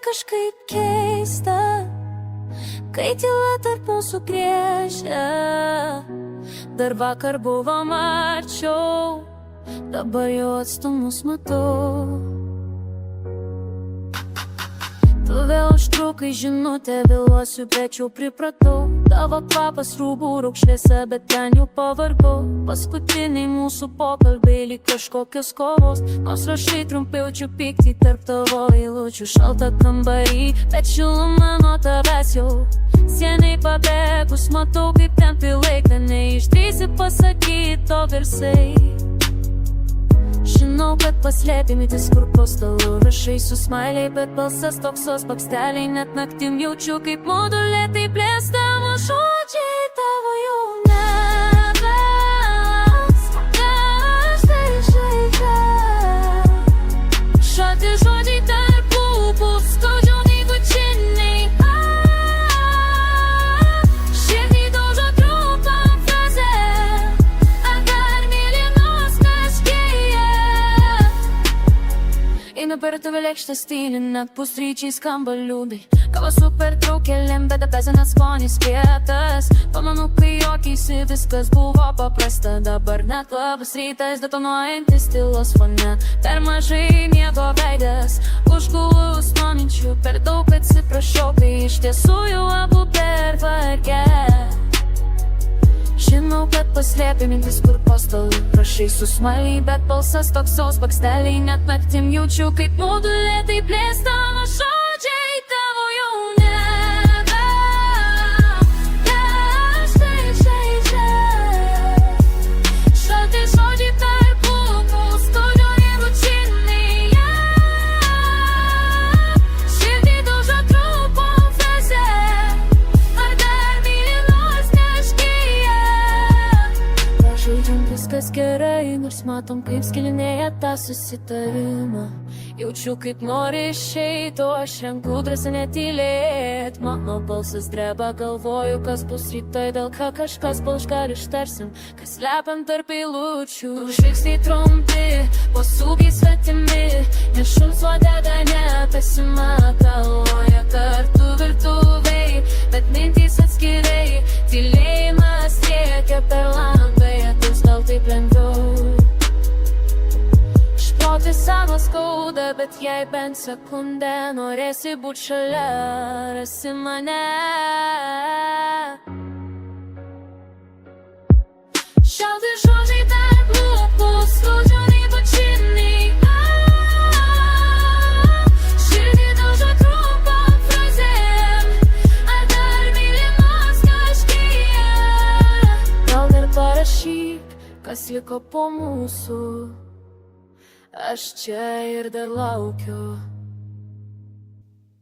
kažkaip keista, kai tyla tarp mūsų griežia. Dar vakar buvom arčiau, dabar jau atstumus matau. Tu vėl užtrukai žinutę, vėluosiu, bet jau pripratau. Tavo kvapas rūbų rūkšlėse, bet ten jau pavargau. Paskutiniai mūsų pokalbiai lyg kažkokios kovos, nors rašai trumpai jaučiu pyktį tarp tavo eilučių. Šalta kambarį, bet šiluma nuo tavęs jau seniai pabėgus. Matau, kaip ten pilai, kad neišdrįsi pasakyti to garsai. Žinau, kad paslėpė mintis, kur po stalu rašai su smailiai, bet balsas toks baksteliai. Net naktim jaučiu, kaip mudu lėtai plėstavo žodžiai tavo jau nebes. Aš tai žaidžiu. Šalti žodžiai tarp lūpų, skaudžiau nei bučiniai. Širdį daužo trumpam frazėm. Ar dar myli nors kažkiek? Einu per tave lėkštą stylį, net pusryčiai skamba liūdai. Kava su pertraukėlėm, bet apesina skonis pietas. Pamenu, kai jokiaisi viskas buvo paprasta. Dabar net labas rytas, detonuojantis tylos fone. Per mažai miego veidas, užgulus nuo minčių. Per daug atsiprašau, kai iš tiesų jau abu pervargę. Žinau, kad paslėpė mintis, kur po stalu rašai su smailiai, bet balsas toks baksteliai. Net naktim jaučiu, kaip mudu lėtai plėstavo žodžiai tavo jau nebe. Aš tai žaidžiu. Šalti žodžiai tarp lūpų, skaudžiau nei bučiniai. Širdį daužo trumpom frazėm. Ar dar myli nors kažkiek? Žaidžiam viskas gerai, nors matom, kaip skilinėja tą susitarimą. Jaučiu, kaip nori išeit, o aš renku drąsą netylėt. Mano balsas dreba, galvoju, kas bus rytoj, dėl ką kažkas gal ištarsim, kas slepiam tarp eilučių. Žvilgsniai trumpi, posūkiai svetimi, nes šuns uodega nepasimataloja kartu virtuvėj, bet mintys atskirai. Tylėjimas rėkia per langą, vis gal taip lengviau. Išplauti savo skaudą, bet jei bent sekundę norėsi būt šalia, rasi mane. Šalti žodžiai tarp lūpų, skaudžiau nei bučiniai. Širdį daužo trumpom frazėm. Ar dar myli nors kažkiek? Gal dar parašyk, kas liko po mūsų. Aš čia ir dar laukiu.